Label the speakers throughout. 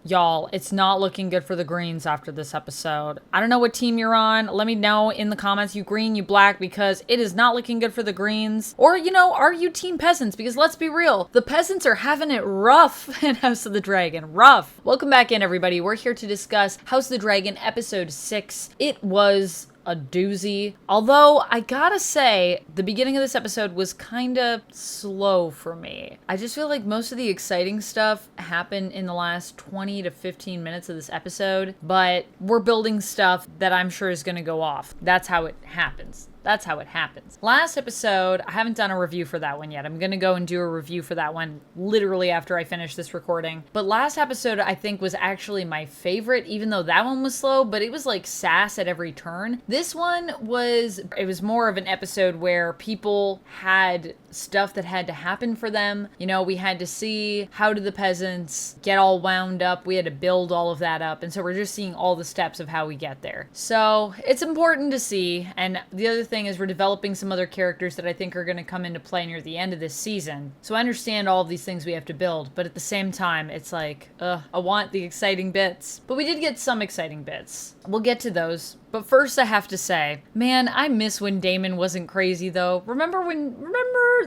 Speaker 1: Y'all, it's not looking good for the Greens after this episode. I don't know what team you're on. Let me know in the comments, you green, you black, because it is not looking good for the Greens. Or, are you team Peasants? Because let's be real, the Peasants are having it rough in House of the Dragon. Rough. Welcome back in, everybody. We're here to discuss House of the Dragon episode 6. It was a doozy. Although, I gotta say, the beginning of this episode was kinda slow for me. I just feel like most of the exciting stuff happened in the last 20 to 15 minutes of this episode, but we're building stuff that I'm sure is gonna go off. That's how it happens. That's how it happens. Last episode, I haven't done a review for that one yet. I'm gonna go and do a review for that one literally after I finish this recording. But last episode, I think, was actually my favorite, even though that one was slow, but it was like sass at every turn. This one was more of an episode where people had stuff that had to happen for them. We had to see how did the peasants get all wound up. We had to build all of that up. And so we're just seeing all the steps of how we get there. So it's important to see. And the other thing is we're developing some other characters that I think are going to come into play near the end of this season. So I understand all of these things we have to build, but at the same time, it's like, I want the exciting bits. But we did get some exciting bits. We'll get to those. But first I have to say, man, I miss when Daemon wasn't crazy though. Remember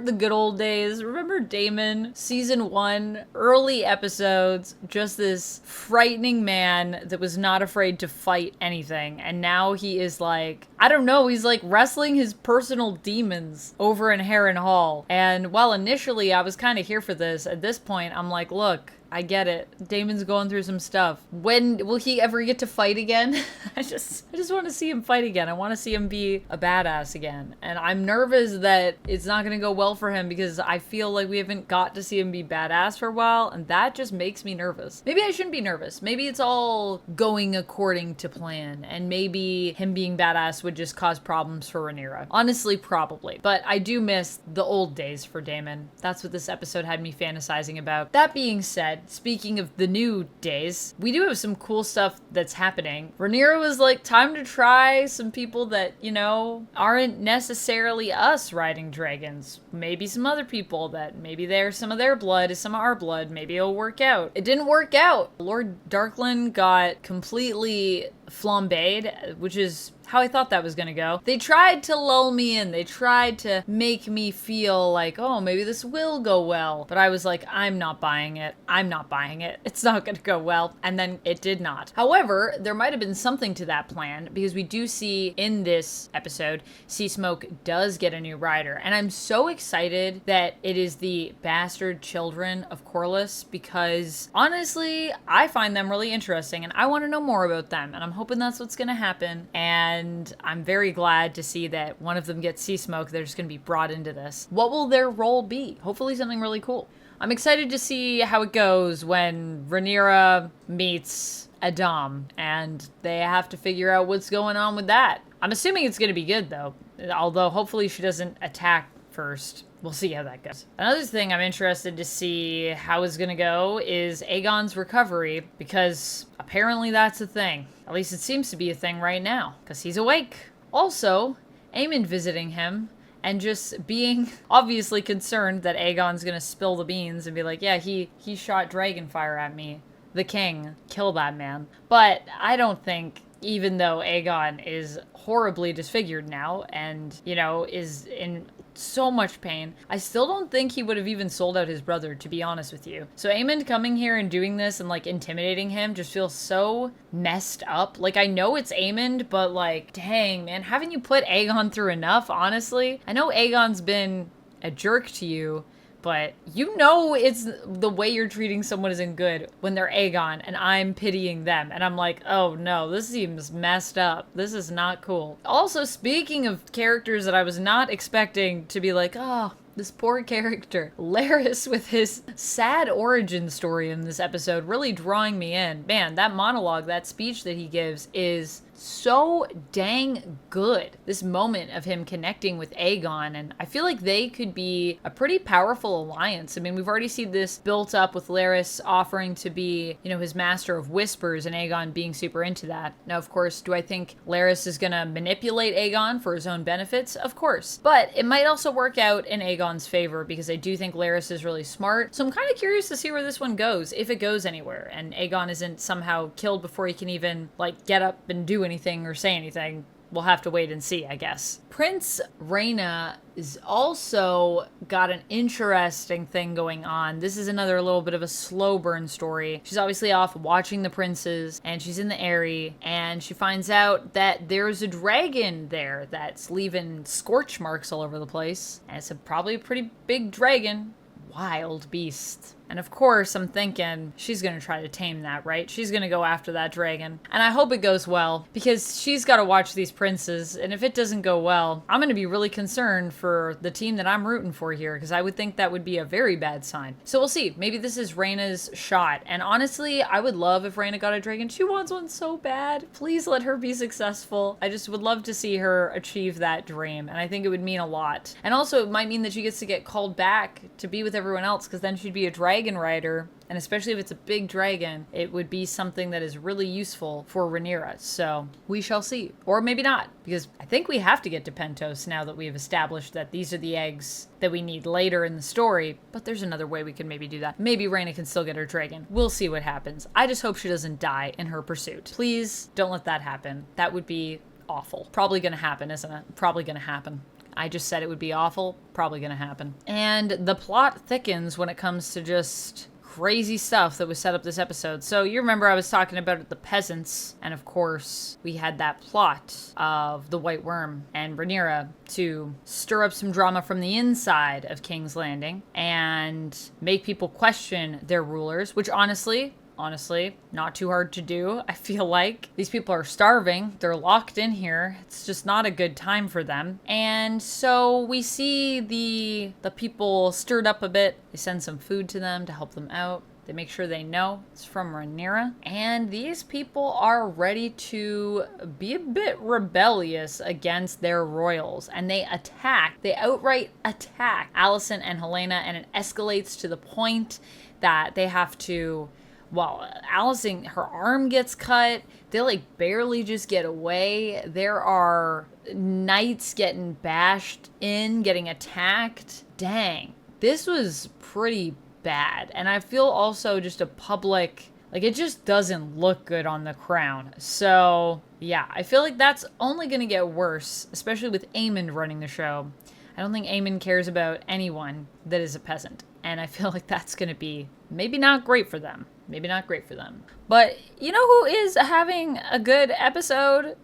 Speaker 1: the good old days? Remember Daemon, season 1, early episodes, just this frightening man that was not afraid to fight anything. And now he is like, I don't know, he's like wrestling his personal demons over in Harrenhal. And while initially I was kind of here for this, at this point I'm like, look, I get it. Daemon's going through some stuff. When will he ever get to fight again? I just want to see him fight again. I want to see him be a badass again. And I'm nervous that it's not going to go well for him because I feel like we haven't got to see him be badass for a while, and that just makes me nervous. Maybe I shouldn't be nervous. Maybe it's all going according to plan, and maybe him being badass would just cause problems for Rhaenyra. Honestly, probably. But I do miss the old days for Daemon. That's what this episode had me fantasizing about. That being said, speaking of the new days, we do have some cool stuff that's happening. Rhaenyra was like, time to try some people that, aren't necessarily us riding dragons. Maybe some other people that maybe some of their blood is some of our blood. Maybe it'll work out. It didn't work out. Lord Darkland got completely flambéed, which is how I thought that was gonna go. They tried to lull me in. They tried to make me feel like, oh, maybe this will go well. But I was like, I'm not buying it. I'm not buying it. It's not gonna go well. And then it did not. However, there might have been something to that plan because we do see in this episode, Seasmoke does get a new rider. And I'm so excited that it is the bastard children of Corlys because honestly, I find them really interesting and I want to know more about them. And I'm hoping that's what's gonna happen. And I'm very glad to see that one of them gets Seasmoke. They're just going to be brought into this. What will their role be? Hopefully something really cool. I'm excited to see how it goes when Rhaenyra meets Aegon and they have to figure out what's going on with that. I'm assuming it's going to be good though, although hopefully she doesn't attack first. We'll see how that goes. Another thing I'm interested to see how it's going to go is Aegon's recovery, because apparently that's a thing. At least it seems to be a thing right now, because he's awake. Also, Aemond visiting him and just being obviously concerned that Aegon's going to spill the beans and be like, yeah, he shot dragonfire at me. The king. Kill that man. But I don't think, even though Aegon is horribly disfigured now and, is in so much pain, I still don't think he would have even sold out his brother, to be honest with you. So Aemond coming here and doing this and intimidating him just feels so messed up. I know it's Aemond, but dang, man, haven't you put Aegon through enough, honestly? I know Aegon's been a jerk to you, but it's the way you're treating someone isn't good when they're Aegon and I'm pitying them. And I'm like, oh no, this seems messed up. This is not cool. Also, speaking of characters that I was not expecting to be like, oh, this poor character. Larys with his sad origin story in this episode really drawing me in. Man, that monologue, that speech that he gives is so dang good. This moment of him connecting with Aegon, and I feel like they could be a pretty powerful alliance. I mean, we've already seen this built up with Larys offering to be, you know, his master of whispers and Aegon being super into that. Now, of course, do I think Larys is gonna manipulate Aegon for his own benefits? Of course. But it might also work out in Aegon's favor because I do think Larys is really smart. So I'm kind of curious to see where this one goes, if it goes anywhere, and Aegon isn't somehow killed before he can even, like, get up and do anything or say anything. We'll have to wait and see, I guess. Prince Rhaena is also got an interesting thing going on. This is another little bit of a slow burn story. She's obviously off watching the princes, and she's in the Eyrie, and she finds out that there's a dragon there that's leaving scorch marks all over the place. And it's probably a pretty big dragon. Wild beast. And of course, I'm thinking she's gonna try to tame that, right? She's gonna go after that dragon. And I hope it goes well, because she's gotta watch these princes, and if it doesn't go well, I'm gonna be really concerned for the team that I'm rooting for here, because I would think that would be a very bad sign. So we'll see. Maybe this is Rhaena's shot. And honestly, I would love if Rhaena got a dragon. She wants one so bad. Please let her be successful. I just would love to see her achieve that dream, and I think it would mean a lot. And also, it might mean that she gets to get called back to be with everyone else, because then she'd be a dragon rider, and especially if it's a big dragon, it would be something that is really useful for Rhaenyra. So we shall see. Or maybe not, because I think we have to get to Pentos now that we have established that these are the eggs that we need later in the story, but there's another way we can maybe do that. Maybe Rhaena can still get her dragon. We'll see what happens. I just hope she doesn't die in her pursuit. Please don't let that happen. That would be awful. Probably gonna happen, isn't it? Probably gonna happen. I just said it would be awful. Probably gonna happen. And the plot thickens when it comes to just crazy stuff that was set up this episode. So you remember I was talking about the peasants, and of course we had that plot of the White Worm and Rhaenyra to stir up some drama from the inside of King's Landing and make people question their rulers, which honestly, not too hard to do. I feel like these people are starving. They're locked in here. It's just not a good time for them. And so we see the people stirred up a bit. They send some food to them to help them out. They make sure they know it's from Rhaenyra. And these people are ready to be a bit rebellious against their royals. And they outright attack Alicent and Helena, and it escalates to the point that they have to, well, Alicent, her arm gets cut. They like barely just get away. There are knights getting bashed in, getting attacked. Dang. This was pretty bad. And I feel also just a public, like, it just doesn't look good on the crown. So yeah, I feel like that's only going to get worse, especially with Aemon running the show. I don't think Aemon cares about anyone that is a peasant. And I feel like that's going to be maybe not great for them. Maybe not great for them. But you know who is having a good episode?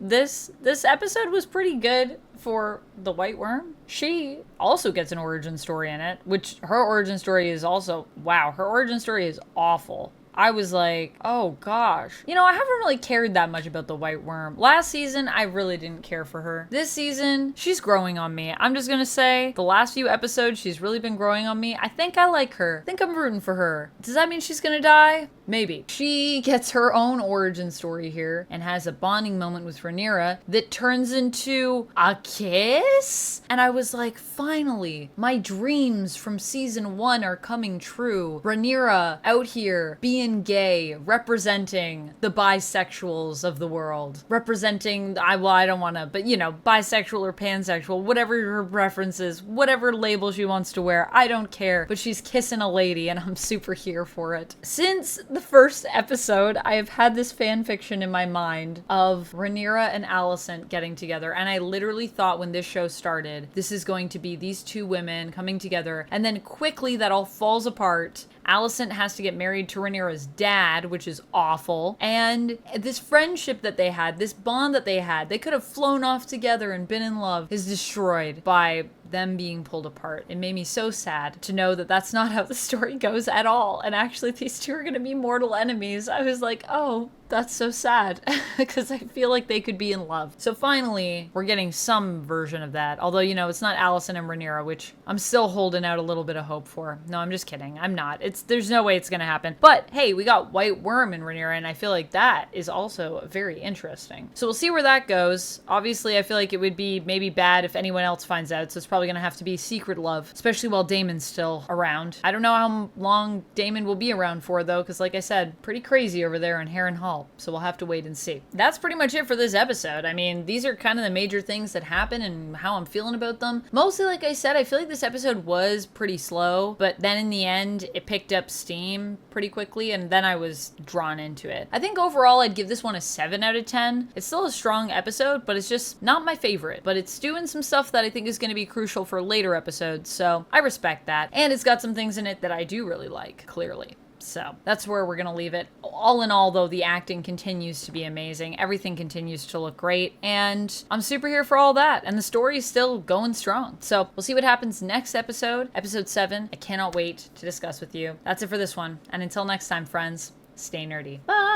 Speaker 1: This episode was pretty good for the White Worm. She also gets an origin story in it, which her origin story is also, wow, her origin story is awful. I was like, oh gosh. You know, I haven't really cared that much about the White Worm. Last season, I really didn't care for her. This season, she's growing on me. I'm just gonna say, the last few episodes, she's really been growing on me. I think I like her. I think I'm rooting for her. Does that mean she's gonna die? Maybe. She gets her own origin story here and has a bonding moment with Rhaenyra that turns into a kiss? And I was like, finally, my dreams from season 1 are coming true. Rhaenyra out here being gay, representing the bisexuals of the world, representing, I don't want to, but you know, bisexual or pansexual, whatever her preference is, whatever label she wants to wear, I don't care, but she's kissing a lady and I'm super here for it. Since the first episode, I have had this fan fiction in my mind of Rhaenyra and Alicent getting together, and I literally thought when this show started, this is going to be these two women coming together, and then quickly that all falls apart. Alicent has to get married to Rhaenyra's dad, which is awful. And this friendship that they had, this bond that they had, they could have flown off together and been in love, is destroyed by them being pulled apart. It made me so sad to know that that's not how the story goes at all. And actually, these two are going to be mortal enemies. I was like, oh, that's so sad because I feel like they could be in love. So finally, we're getting some version of that. Although, you know, it's not Alicent and Rhaenyra, which I'm still holding out a little bit of hope for. No, I'm just kidding. I'm not. There's no way it's going to happen. But hey, we got White Worm and Rhaenyra, and I feel like that is also very interesting. So we'll see where that goes. Obviously, I feel like it would be maybe bad if anyone else finds out. So it's probably going to have to be secret love, especially while Daemon's still around. I don't know how long Daemon will be around for, though, because like I said, pretty crazy over there in Harrenhal. So we'll have to wait and see. That's pretty much it for this episode. I mean, these are kind of the major things that happen and how I'm feeling about them. Mostly, like I said, I feel like this episode was pretty slow, but then in the end, it picked up steam pretty quickly, and then I was drawn into it. I think overall, I'd give this one a 7 out of 10. It's still a strong episode, but it's just not my favorite. But it's doing some stuff that I think is going to be crucial for later episodes, so I respect that. And it's got some things in it that I do really like, clearly. So that's where we're going to leave it. All in all, though, the acting continues to be amazing. Everything continues to look great. And I'm super here for all that. And the story is still going strong. So we'll see what happens next episode, episode 7. I cannot wait to discuss with you. That's it for this one. And until next time, friends, stay nerdy. Bye.